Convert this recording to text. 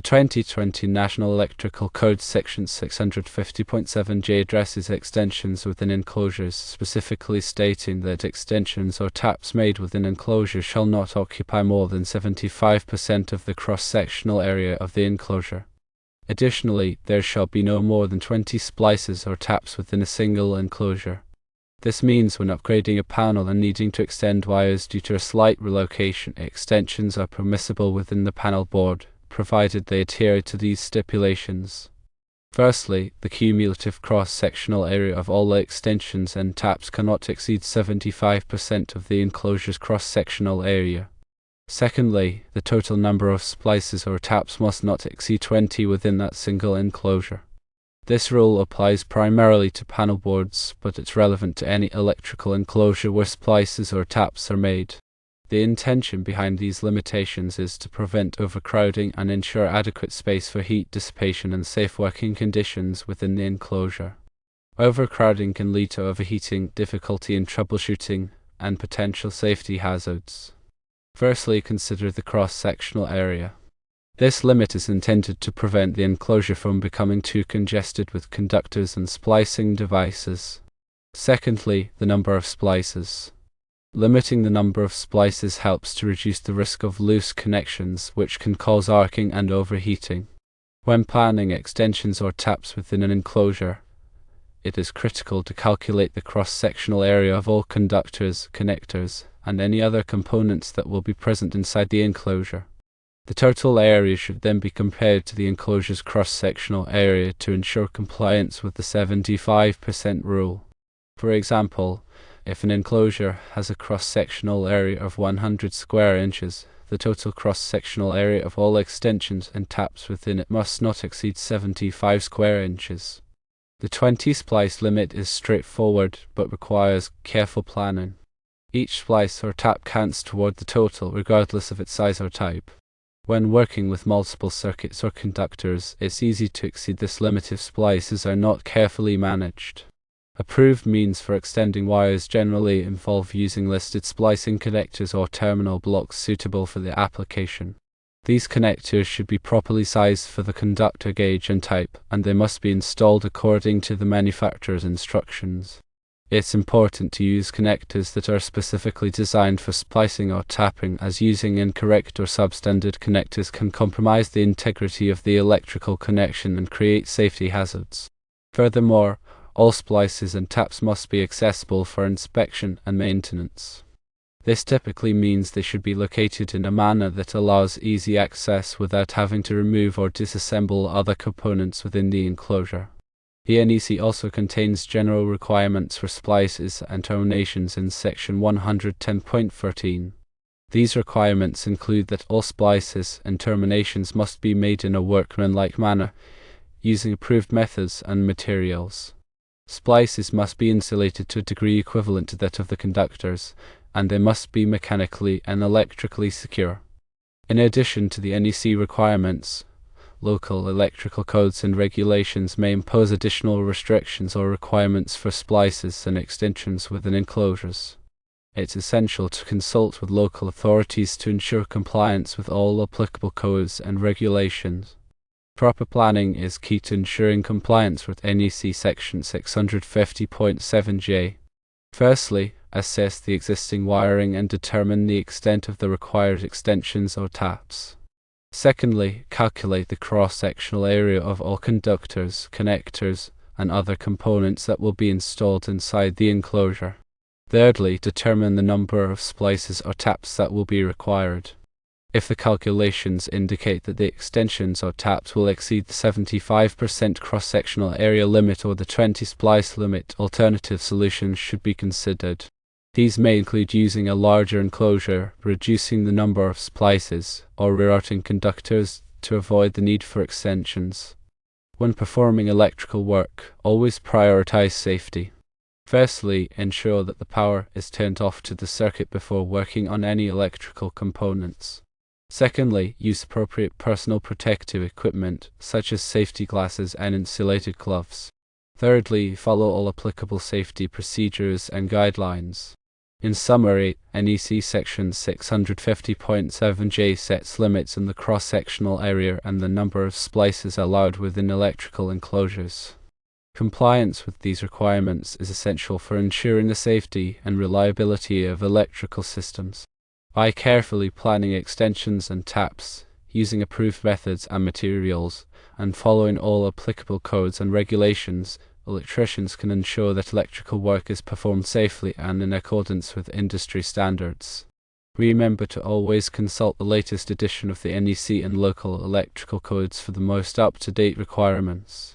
The 2020 National Electrical Code Section 650.7J addresses extensions within enclosures, specifically stating that extensions or taps made within enclosures shall not occupy more than 75% of the cross-sectional area of the enclosure. Additionally, there shall be no more than 20 splices or taps within a single enclosure. This means when upgrading a panel and needing to extend wires due to a slight relocation, extensions are permissible within the panel board, provided they adhere to these stipulations. Firstly, the cumulative cross-sectional area of all extensions and taps cannot exceed 75% of the enclosure's cross-sectional area. Secondly, the total number of splices or taps must not exceed 20 within that single enclosure. This rule applies primarily to panel boards, but it's relevant to any electrical enclosure where splices or taps are made. The intention behind these limitations is to prevent overcrowding and ensure adequate space for heat dissipation and safe working conditions within the enclosure. Overcrowding can lead to overheating, difficulty in troubleshooting, and potential safety hazards. Firstly, consider the cross-sectional area. This limit is intended to prevent the enclosure from becoming too congested with conductors and splicing devices. Secondly, the number of splices. Limiting the number of splices helps to reduce the risk of loose connections, which can cause arcing and overheating. When planning extensions or taps within an enclosure, it is critical to calculate the cross-sectional area of all conductors, connectors, and any other components that will be present inside the enclosure. The total area should then be compared to the enclosure's cross-sectional area to ensure compliance with the 75% rule. For example, if an enclosure has a cross-sectional area of 100 square inches, the total cross-sectional area of all extensions and taps within it must not exceed 75 square inches. The 20 splice limit is straightforward but requires careful planning. Each splice or tap counts toward the total regardless of its size or type. When working with multiple circuits or conductors, it's easy to exceed this limit if splices are not carefully managed. Approved means for extending wires generally involve using listed splicing connectors or terminal blocks suitable for the application. These connectors should be properly sized for the conductor gauge and type, and they must be installed according to the manufacturer's instructions. It's important to use connectors that are specifically designed for splicing or tapping, as using incorrect or substandard connectors can compromise the integrity of the electrical connection and create safety hazards. Furthermore, all splices and taps must be accessible for inspection and maintenance. This typically means they should be located in a manner that allows easy access without having to remove or disassemble other components within the enclosure. The NEC also contains general requirements for splices and terminations in Section 110.13. These requirements include that all splices and terminations must be made in a workmanlike manner, using approved methods and materials. Splices must be insulated to a degree equivalent to that of the conductors, and they must be mechanically and electrically secure. In addition to the NEC requirements, local electrical codes and regulations may impose additional restrictions or requirements for splices and extensions within enclosures. It's essential to consult with local authorities to ensure compliance with all applicable codes and regulations. Proper planning is key to ensuring compliance with NEC Section 650.7J. Firstly, assess the existing wiring and determine the extent of the required extensions or taps. Secondly, calculate the cross-sectional area of all conductors, connectors, and other components that will be installed inside the enclosure. Thirdly, determine the number of splices or taps that will be required. If the calculations indicate that the extensions or taps will exceed the 75% cross-sectional area limit or the 20 splice limit, alternative solutions should be considered. These may include using a larger enclosure, reducing the number of splices, or rerouting conductors to avoid the need for extensions. When performing electrical work, always prioritize safety. Firstly, ensure that the power is turned off to the circuit before working on any electrical components. Secondly, use appropriate personal protective equipment, such as safety glasses and insulated gloves. Thirdly, follow all applicable safety procedures and guidelines. In summary, NEC Section 650.7J sets limits on the cross-sectional area and the number of splices allowed within electrical enclosures. Compliance with these requirements is essential for ensuring the safety and reliability of electrical systems. By carefully planning extensions and taps, using approved methods and materials, and following all applicable codes and regulations, electricians can ensure that electrical work is performed safely and in accordance with industry standards. Remember to always consult the latest edition of the NEC and local electrical codes for the most up-to-date requirements.